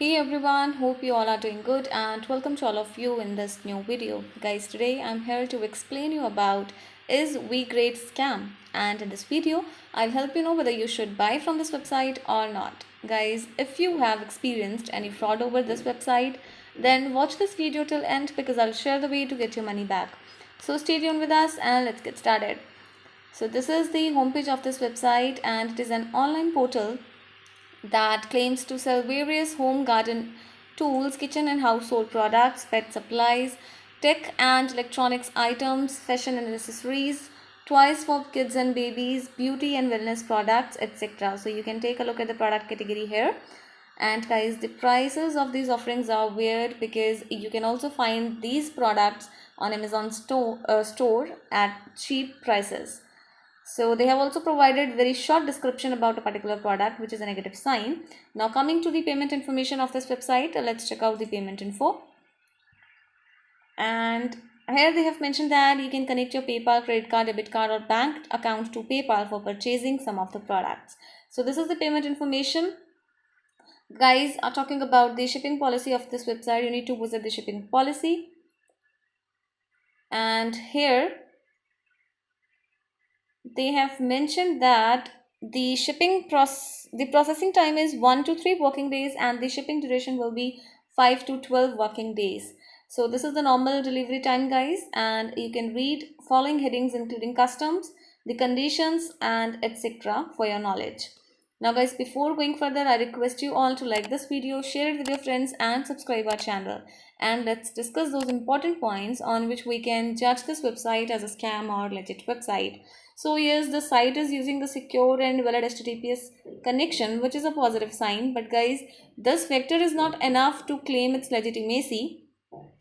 Hey everyone, hope you all are doing good and welcome to all of you in this new video. Guys, today I'm here to explain you about is WeGrade scam, and in this video I'll help you know whether you should buy from this website or not. Guys, if you have experienced any fraud over this website, then watch this video till end because I'll share the way to get your money back. So stay tuned with us and let's get started. So this is the homepage of this website and it is an online portal that claims to sell various home garden tools, kitchen and household products, pet supplies, tech and electronics items, fashion and accessories, toys for kids and babies, beauty and wellness products, etc. So you can take a look at the product category here. And guys, the prices of these offerings are weird because you can also find these products on Amazon store at cheap prices. So they have also provided very short description about a particular product, which is a negative sign. Now coming to the payment information of this website, let's check out the payment info. And here they have mentioned that you can connect your PayPal, credit card, debit card or bank account to PayPal for purchasing some of the products. So this is the payment information. Guys are talking about the shipping policy of this website. You need to visit the shipping policy. And here they have mentioned that the processing time is 1 to 3 working days and the shipping duration will be 5 to 12 working days. So this is the normal delivery time, guys, and you can read following headings including customs, the conditions and etc. for your knowledge. Now guys, before going further, I request you all to like this video, share it with your friends and subscribe our channel. And let's discuss those important points on which we can judge this website as a scam or legit website. So yes, the site is using the secure and valid HTTPS connection, which is a positive sign. But guys, this factor is not enough to claim its legitimacy.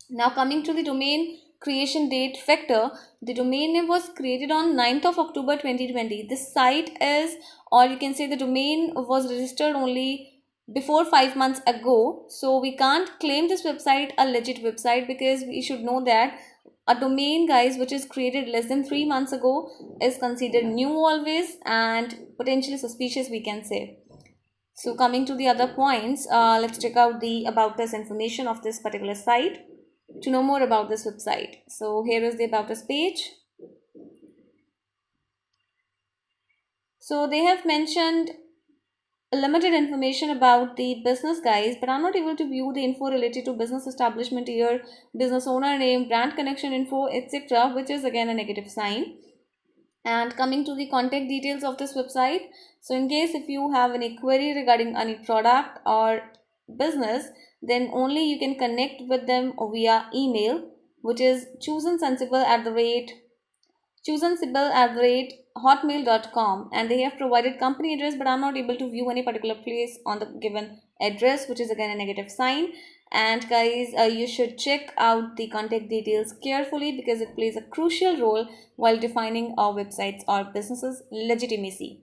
Now coming to the domain creation date factor, the domain name was created on 9th of October 2020. This site is, or you can say the domain was registered only before 5 months ago. So we can't claim this website a legit website because we should know that a domain, guys, which is created less than 3 months ago is considered new always and potentially suspicious, we can say. So coming to the other points, let's check out the about us information of this particular site to know more about this website. So here is the about us page. So they have mentioned limited information about the business, guys, but I'm not able to view the info related to business establishment year, business owner name, brand connection info, etc., which is again a negative sign. And coming to the contact details of this website, so in case if you have any query regarding any product or business, then only you can connect with them via email, which is chosensible@hotmail.com, and they have provided company address, but I'm not able to view any particular place on the given address, which is again a negative sign. And guys, you should check out the contact details carefully because it plays a crucial role while defining our websites or businesses legitimacy.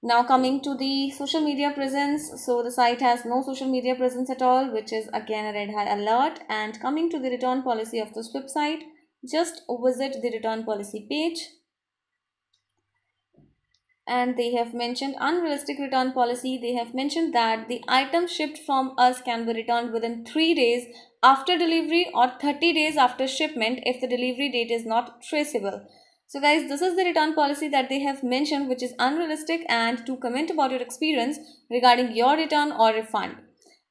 Now coming to the social media presence, so the site has no social media presence at all, which is again a red high alert. And coming to the return policy of this website, just visit the return policy page. And they have mentioned unrealistic return policy. They have mentioned that the item shipped from us can be returned within 3 days after delivery or 30 days after shipment if the delivery date is not traceable. So guys, this is the return policy that they have mentioned, which is unrealistic. And to comment about your experience regarding your return or refund.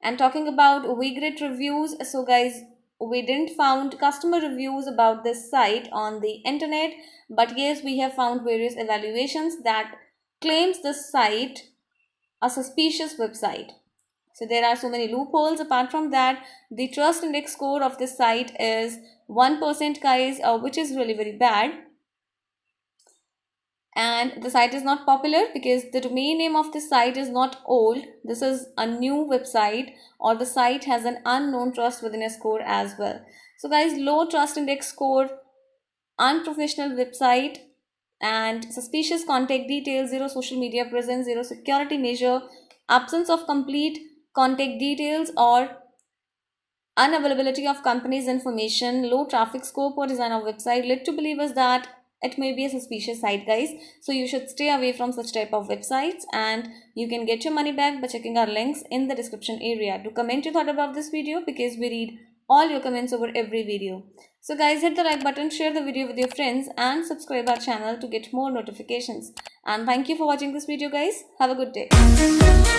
And talking about WeGrade reviews, so guys, we didn't found customer reviews about this site on the internet, but yes, we have found various evaluations that claims this site a suspicious website. So there are so many loopholes. Apart from that, the trust index score of this site is 1%, guys, which is really very bad. And the site is not popular because the domain name of this site is not old. This is a new website, or the site has an unknown trustworthiness score as well. So guys, low trust index score, unprofessional website, and suspicious contact details, zero social media presence, zero security measure, absence of complete contact details or unavailability of company's information, low traffic score for design of website led to believers that it may be a suspicious site, guys. So you should stay away from such type of websites, and you can get your money back by checking our links in the description area. Do comment your thought about this video, because we read all your comments over every video. So guys, hit the like button, share the video with your friends, and subscribe our channel to get more notifications. And thank you for watching this video, guys. Have a good day.